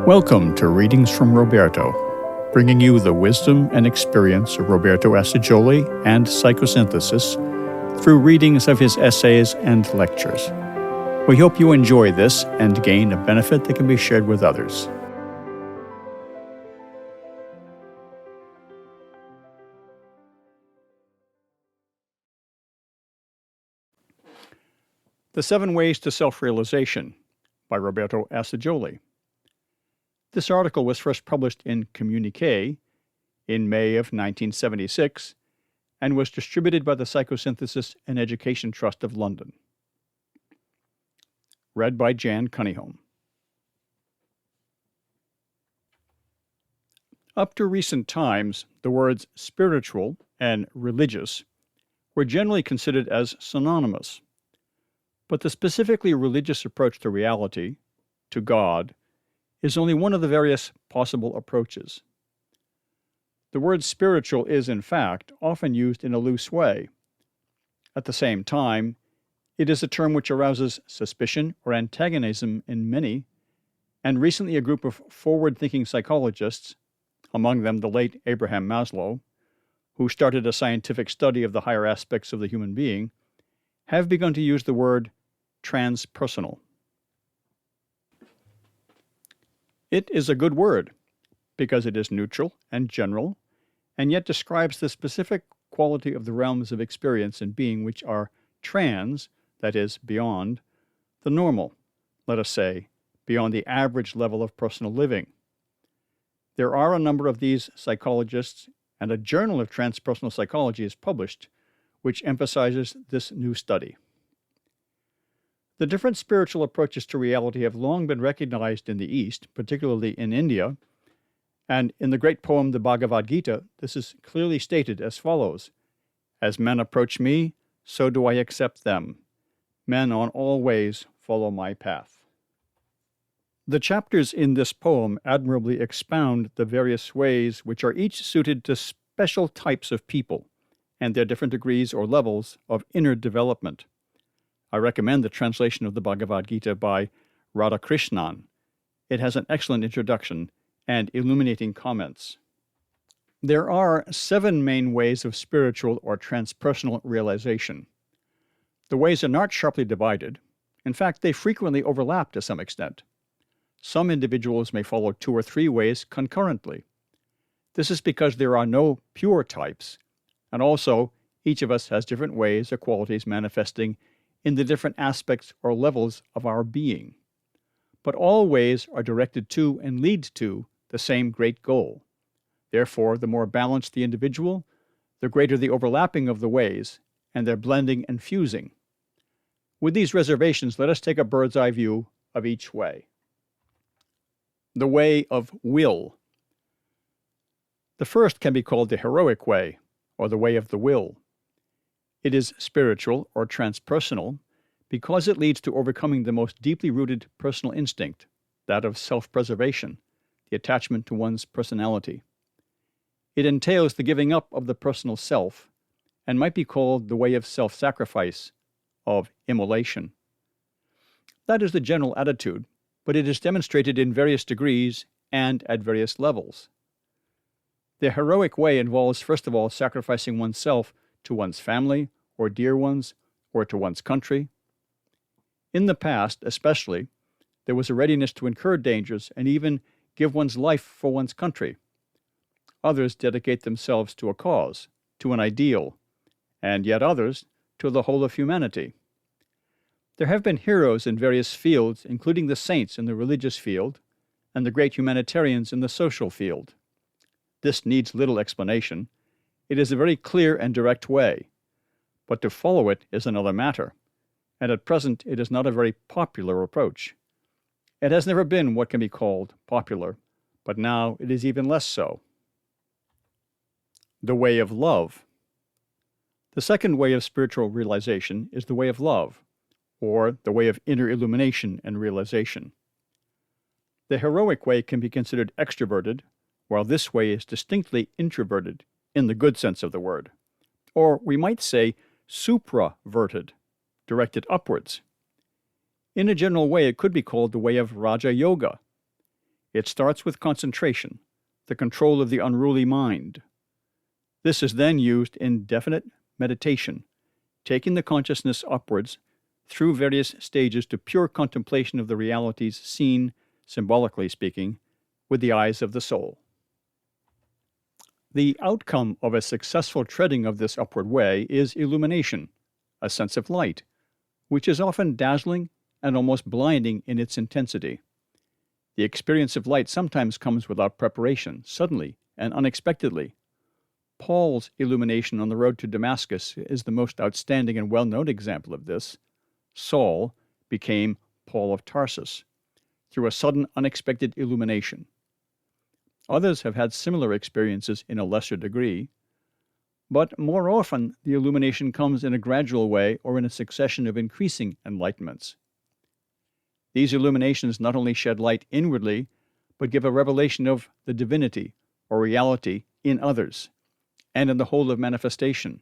Welcome to Readings from Roberto, bringing you the wisdom and experience of Roberto Assagioli and Psychosynthesis through readings of his essays and lectures. We hope you enjoy this and gain a benefit that can be shared with others. The 7 Ways to Self-Realization by Roberto Assagioli. This article was first published in Communiqué in May of 1976 and was distributed by the Psychosynthesis and Education Trust of London. Read by Jan Cunningham. Up to recent times, the words spiritual and religious were generally considered as synonymous, but the specifically religious approach to reality, to God, is only one of the various possible approaches. The word spiritual is, in fact, often used in a loose way. At the same time, it is a term which arouses suspicion or antagonism in many, and recently a group of forward-thinking psychologists, among them the late Abraham Maslow, who started a scientific study of the higher aspects of the human being, have begun to use the word transpersonal. It is a good word because it is neutral and general, and yet describes the specific quality of the realms of experience and being which are trans, that is, beyond, the normal, let us say, beyond the average level of personal living. There are a number of these psychologists, and a journal of transpersonal psychology is published, which emphasizes this new study. The different spiritual approaches to reality have long been recognized in the East, particularly in India, and in the great poem the Bhagavad Gita, this is clearly stated as follows: "As men approach me, so do I accept them. Men on all ways follow my path." The chapters in this poem admirably expound the various ways which are each suited to special types of people and their different degrees or levels of inner development. I recommend the translation of the Bhagavad Gita by Radhakrishnan. It has an excellent introduction and illuminating comments. There are 7 main ways of spiritual or transpersonal realization. The ways are not sharply divided. In fact, they frequently overlap to some extent. Some individuals may follow 2 or 3 ways concurrently. This is because there are no pure types, and also each of us has different ways or qualities manifesting in the different aspects or levels of our being. But all ways are directed to and lead to the same great goal. Therefore, the more balanced the individual, the greater the overlapping of the ways and their blending and fusing. With these reservations, let us take a bird's-eye view of each way. The way of will. The first can be called the heroic way, or the way of the will. It is spiritual or transpersonal because it leads to overcoming the most deeply rooted personal instinct, that of self-preservation, the attachment to one's personality. It entails the giving up of the personal self and might be called the way of self-sacrifice, of immolation. That is the general attitude, but it is demonstrated in various degrees and at various levels. The heroic way involves, first of all, sacrificing oneself to one's family, or dear ones, or to one's country. In the past, especially, there was a readiness to incur dangers and even give one's life for one's country. Others dedicate themselves to a cause, to an ideal, and yet others to the whole of humanity. There have been heroes in various fields, including the saints in the religious field and the great humanitarians in the social field. This needs little explanation. It is a very clear and direct way, but to follow it is another matter, and at present it is not a very popular approach. It has never been what can be called popular, but now it is even less so. The way of love. The second way of spiritual realization is the way of love, or the way of inner illumination and realization. The heroic way can be considered extroverted, while this way is distinctly introverted, in the good sense of the word. Or we might say supraverted, directed upwards. In a general way, it could be called the way of Raja Yoga. It starts with concentration, the control of the unruly mind. This is then used in definite meditation, taking the consciousness upwards through various stages to pure contemplation of the realities seen, symbolically speaking, with the eyes of the soul. The outcome of a successful treading of this upward way is illumination, a sense of light, which is often dazzling and almost blinding in its intensity. The experience of light sometimes comes without preparation, suddenly and unexpectedly. Paul's illumination on the road to Damascus is the most outstanding and well-known example of this. Saul became Paul of Tarsus through a sudden, unexpected illumination. Others have had similar experiences in a lesser degree, but more often the illumination comes in a gradual way or in a succession of increasing enlightenments. These illuminations not only shed light inwardly, but give a revelation of the divinity or reality in others and in the whole of manifestation.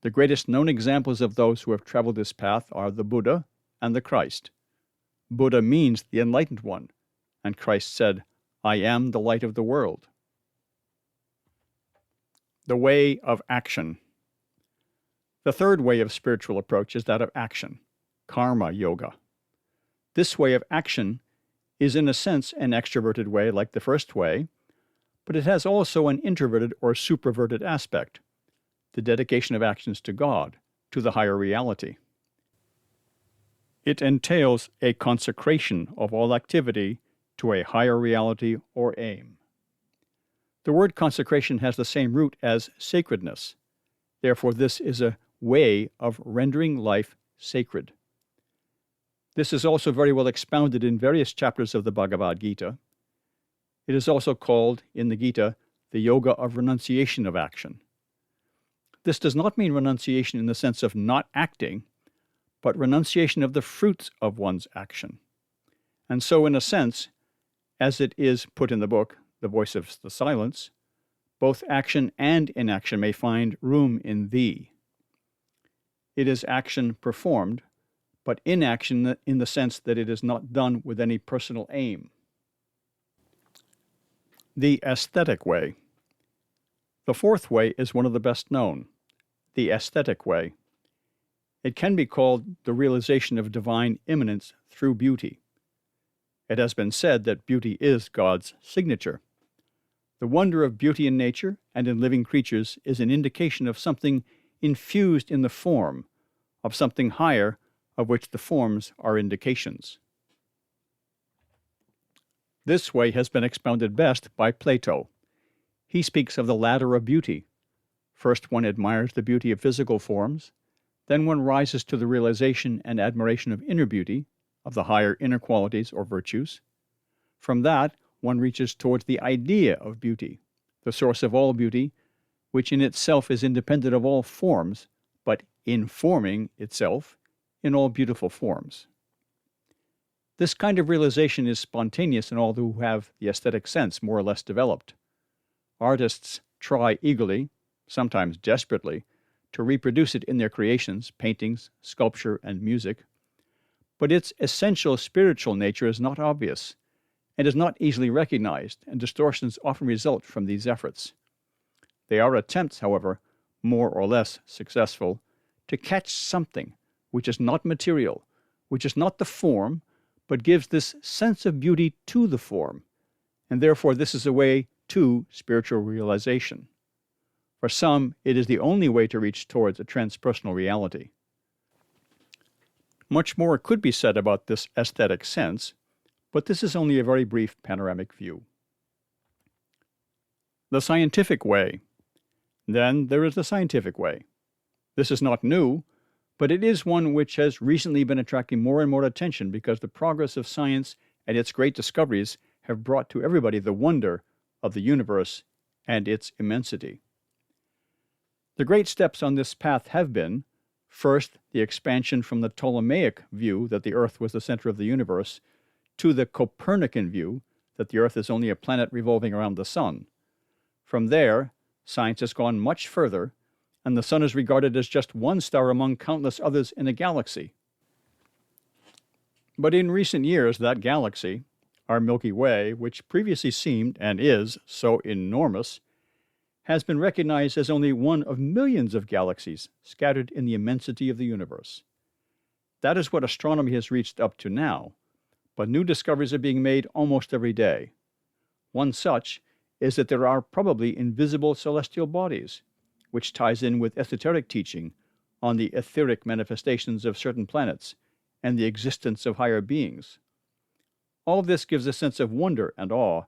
The greatest known examples of those who have traveled this path are the Buddha and the Christ. Buddha means the enlightened one, and Christ said, "I am the light of the world." The way of action. The third way of spiritual approach is that of action, karma yoga. This way of action is in a sense an extroverted way like the first way, but it has also an introverted or supraverted aspect, the dedication of actions to God, to the higher reality. It entails a consecration of all activity to a higher reality or aim. The word consecration has the same root as sacredness. Therefore, this is a way of rendering life sacred. This is also very well expounded in various chapters of the Bhagavad Gita. It is also called, in the Gita, the yoga of renunciation of action. This does not mean renunciation in the sense of not acting, but renunciation of the fruits of one's action. And so, in a sense, as it is put in the book, The Voice of the Silence, both action and inaction may find room in thee. It is action performed, but inaction in the sense that it is not done with any personal aim. The aesthetic way. The fourth way is one of the best known, the aesthetic way. It can be called the realization of divine immanence through beauty. It has been said that beauty is God's signature. The wonder of beauty in nature and in living creatures is an indication of something infused in the form, of something higher, of which the forms are indications. This way has been expounded best by Plato. He speaks of the ladder of beauty. First one admires the beauty of physical forms, then one rises to the realization and admiration of inner beauty, of the higher inner qualities or virtues. From that, one reaches towards the idea of beauty, the source of all beauty, which in itself is independent of all forms, but informing itself in all beautiful forms. This kind of realization is spontaneous in all who have the aesthetic sense more or less developed. Artists try eagerly, sometimes desperately, to reproduce it in their creations, paintings, sculpture, and music. But its essential spiritual nature is not obvious, and is not easily recognized, and distortions often result from these efforts. They are attempts, however, more or less successful, to catch something which is not material, which is not the form, but gives this sense of beauty to the form, and therefore this is a way to spiritual realization. For some, it is the only way to reach towards a transpersonal reality. Much more could be said about this aesthetic sense, but this is only a very brief panoramic view. The scientific way. Then there is the scientific way. This is not new, but it is one which has recently been attracting more and more attention because the progress of science and its great discoveries have brought to everybody the wonder of the universe and its immensity. The great steps on this path have been, first, the expansion from the Ptolemaic view that the Earth was the center of the universe to the Copernican view that the Earth is only a planet revolving around the Sun. From there, science has gone much further, and the Sun is regarded as just one star among countless others in a galaxy. But in recent years, that galaxy, Our Milky Way, which previously seemed, and is, so enormous, has been recognized as only one of millions of galaxies scattered in the immensity of the universe. That is what astronomy has reached up to now, but new discoveries are being made almost every day. One such is that there are probably invisible celestial bodies, which ties in with esoteric teaching on the etheric manifestations of certain planets and the existence of higher beings. All of this gives a sense of wonder and awe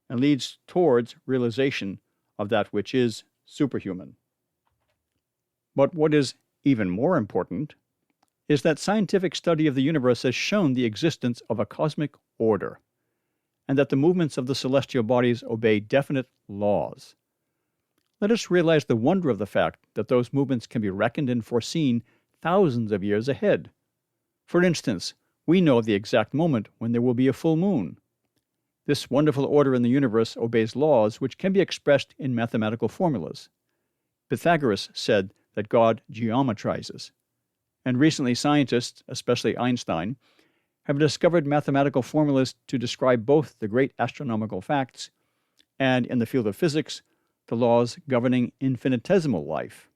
and leads towards realization of that which is superhuman. But what is even more important is that scientific study of the universe has shown the existence of a cosmic order, and that the movements of the celestial bodies obey definite laws. Let us realize the wonder of the fact that those movements can be reckoned and foreseen thousands of years ahead. For instance, we know the exact moment when there will be a full moon. This wonderful order in the universe obeys laws which can be expressed in mathematical formulas. Pythagoras said that God geometrizes, and recently scientists, especially Einstein, have discovered mathematical formulas to describe both the great astronomical facts and, in the field of physics, the laws governing infinitesimal life.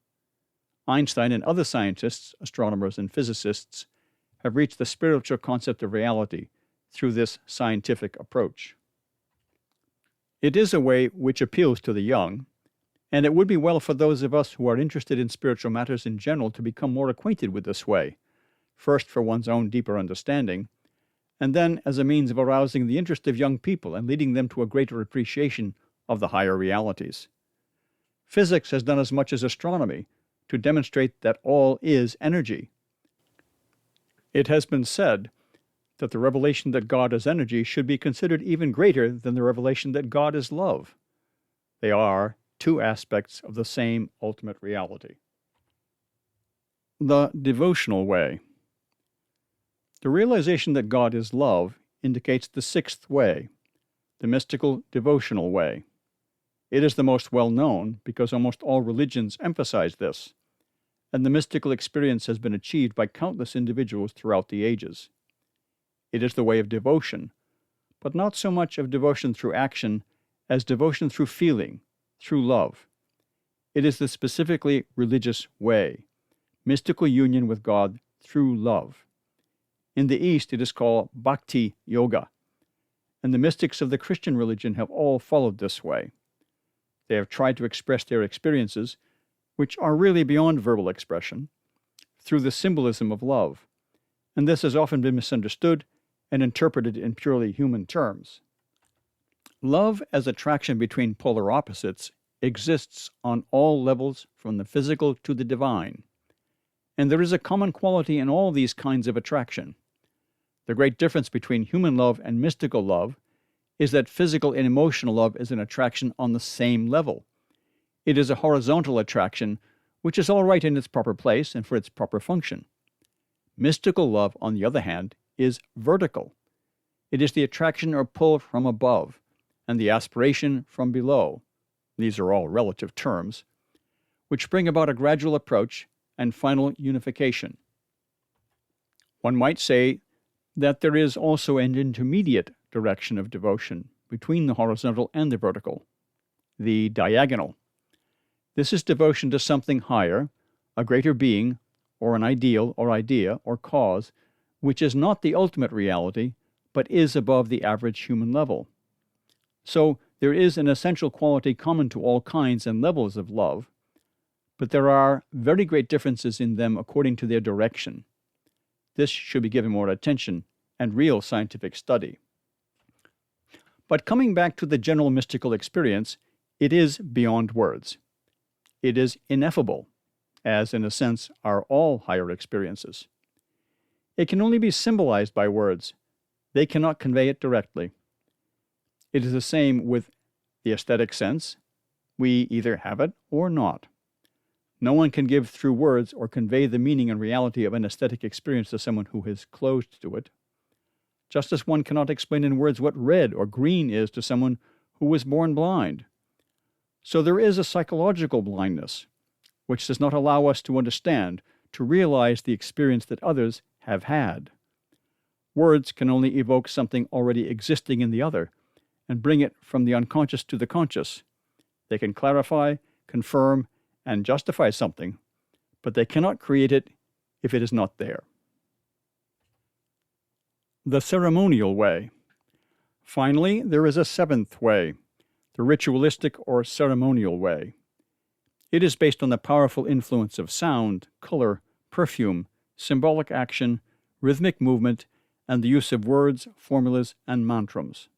Einstein and other scientists, astronomers and physicists, have reached the spiritual concept of reality through this scientific approach. It is a way which appeals to the young, and it would be well for those of us who are interested in spiritual matters in general to become more acquainted with this way, first for one's own deeper understanding, and then as a means of arousing the interest of young people and leading them to a greater appreciation of the higher realities. Physics has done as much as astronomy to demonstrate that all is energy. It has been said that the revelation that God is energy should be considered even greater than the revelation that God is love. They are two aspects of the same ultimate reality. The Devotional Way. The realization that God is love indicates the sixth way, the mystical devotional way. It is the most well-known because almost all religions emphasize this, and the mystical experience has been achieved by countless individuals throughout the ages. It is the way of devotion, but not so much of devotion through action as devotion through feeling, through love. It is the specifically religious way, mystical union with God through love. In the East, it is called Bhakti Yoga, and the mystics of the Christian religion have all followed this way. They have tried to express their experiences, which are really beyond verbal expression, through the symbolism of love, and this has often been misunderstood and interpreted in purely human terms. Love as attraction between polar opposites exists on all levels from the physical to the divine, and there is a common quality in all these kinds of attraction. The great difference between human love and mystical love is that physical and emotional love is an attraction on the same level. It is a horizontal attraction, which is all right in its proper place and for its proper function. Mystical love, on the other hand, is vertical. It is the attraction or pull from above, and the aspiration from below. These are all relative terms, which bring about a gradual approach and final unification. One might say that there is also an intermediate direction of devotion between the horizontal and the vertical, the diagonal. This is devotion to something higher, a greater being, or an ideal or idea or cause, which is not the ultimate reality, but is above the average human level. So there is an essential quality common to all kinds and levels of love, but there are very great differences in them according to their direction. This should be given more attention and real scientific study. But coming back to the general mystical experience, it is beyond words. It is ineffable, as in a sense are all higher experiences. It can only be symbolized by words. They cannot convey it directly. It is the same with the aesthetic sense. We either have it or not. No one can give through words or convey the meaning and reality of an aesthetic experience to someone who is closed to it. Just as one cannot explain in words what red or green is to someone who was born blind. So there is a psychological blindness, which does not allow us to understand, to realize the experience that others have had. Words can only evoke something already existing in the other and bring it from the unconscious to the conscious. They can clarify, confirm, and justify something, but they cannot create it if it is not there. The Ceremonial Way. Finally, there is a seventh way, the Ritualistic or Ceremonial Way. It is based on the powerful influence of sound, color, perfume, symbolic action, rhythmic movement, and the use of words, formulas, and mantras.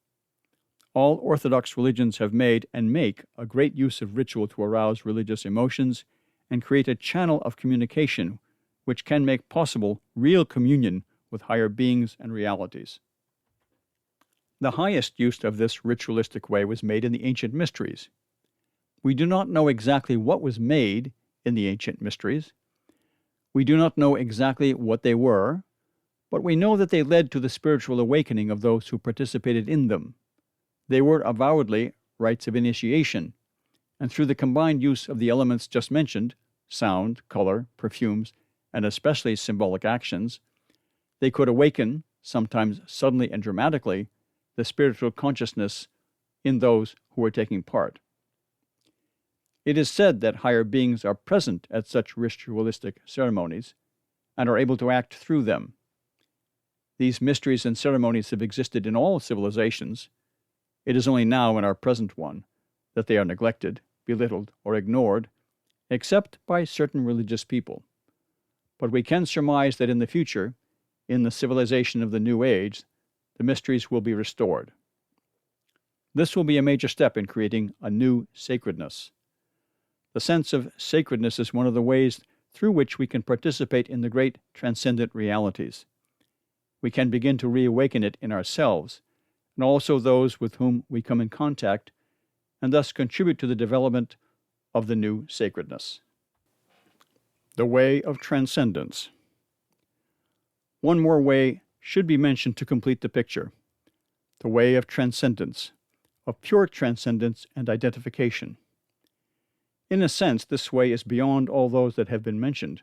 All Orthodox religions have made and make a great use of ritual to arouse religious emotions and create a channel of communication which can make possible real communion with higher beings and realities. The highest use of this ritualistic way was made in the ancient mysteries. We do not know exactly what was made in the ancient mysteries. We do not know exactly what they were, but we know that they led to the spiritual awakening of those who participated in them. They were avowedly rites of initiation, and through the combined use of the elements just mentioned, sound, color, perfumes, and especially symbolic actions, they could awaken, sometimes suddenly and dramatically, the spiritual consciousness in those who were taking part. It is said that higher beings are present at such ritualistic ceremonies and are able to act through them. These mysteries and ceremonies have existed in all civilizations. It is only now in our present one that they are neglected, belittled, or ignored, except by certain religious people. But we can surmise that in the future, in the civilization of the New Age, the mysteries will be restored. This will be a major step in creating a new sacredness. The sense of sacredness is one of the ways through which we can participate in the great transcendent realities. We can begin to reawaken it in ourselves, and also those with whom we come in contact, and thus contribute to the development of the new sacredness. The way of transcendence. One more way should be mentioned to complete the picture: the way of transcendence, of pure transcendence and identification. In a sense, this way is beyond all those that have been mentioned,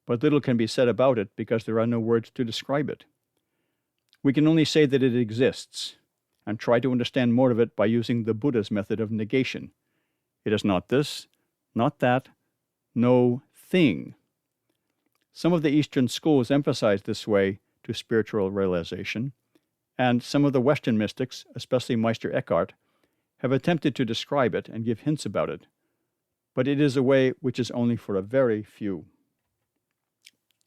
but little can be said about it because there are no words to describe it. We can only say that it exists, and try to understand more of it by using the Buddha's method of negation. It is not this, not that, no thing. Some of the Eastern schools emphasize this way to spiritual realization, and some of the Western mystics, especially Meister Eckhart, have attempted to describe it and give hints about it, but it is a way which is only for a very few.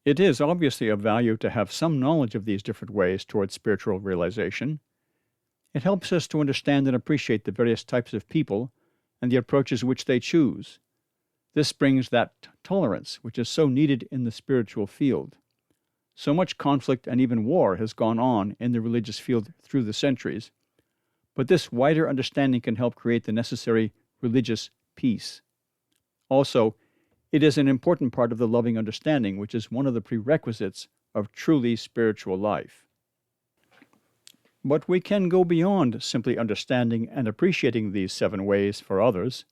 It is obviously of value to have some knowledge of these different ways towards spiritual realization. It helps us to understand and appreciate the various types of people and the approaches which they choose. This brings that tolerance which is so needed in the spiritual field. So much conflict and even war has gone on in the religious field through the centuries, but this wider understanding can help create the necessary religious peace. Also, it is an important part of the loving understanding, which is one of the prerequisites of truly spiritual life. But we can go beyond simply understanding and appreciating these 7 ways for others.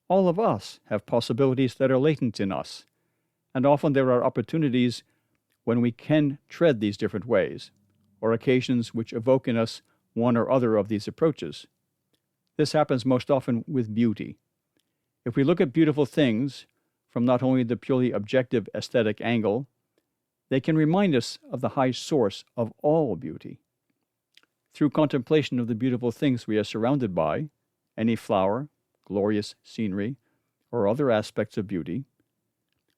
All of us have possibilities that are latent in us, and often there are opportunities when we can tread these different ways, or occasions which evoke in us one or other of these approaches. This happens most often with beauty. If we look at beautiful things from not only the purely objective aesthetic angle, they can remind us of the high source of all beauty. Through contemplation of the beautiful things we are surrounded by, any flower, glorious scenery, or other aspects of beauty,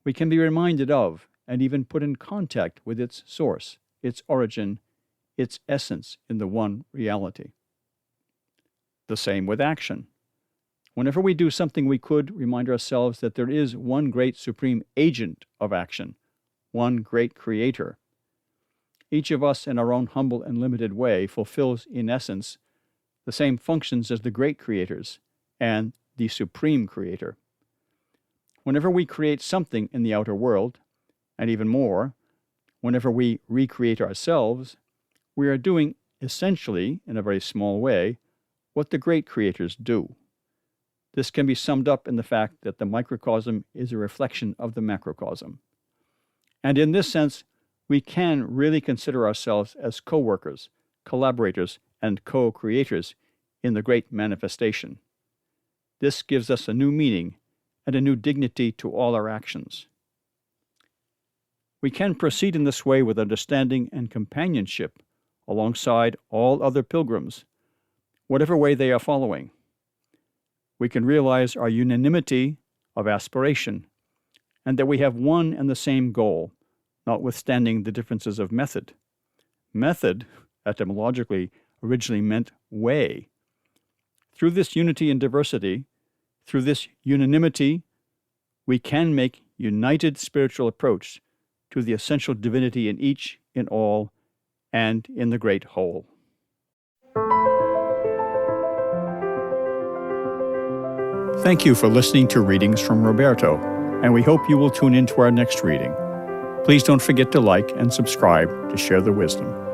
we can be reminded of and even put in contact with its source, its origin, its essence in the one reality. The same with action. Whenever we do something, we could remind ourselves that there is one great supreme agent of action, one great creator. Each of us in our own humble and limited way fulfills, in essence, the same functions as the great creators and the supreme creator. Whenever we create something in the outer world, and even more, whenever we recreate ourselves, we are doing, essentially, in a very small way, what the great creators do. This can be summed up in the fact that the microcosm is a reflection of the macrocosm. And in this sense, we can really consider ourselves as co-workers, collaborators, and co-creators in the great manifestation. This gives us a new meaning and a new dignity to all our actions. We can proceed in this way with understanding and companionship alongside all other pilgrims, whatever way they are following. We can realize our unanimity of aspiration and that we have one and the same goal, notwithstanding the differences of method. Method, etymologically, originally meant way. Through this unity and diversity, through this unanimity, we can make united spiritual approach to the essential divinity in each, in all, and in the great whole. Thank you for listening to Readings from Roberto, and we hope you will tune in to our next reading. Please don't forget to like and subscribe to share the wisdom.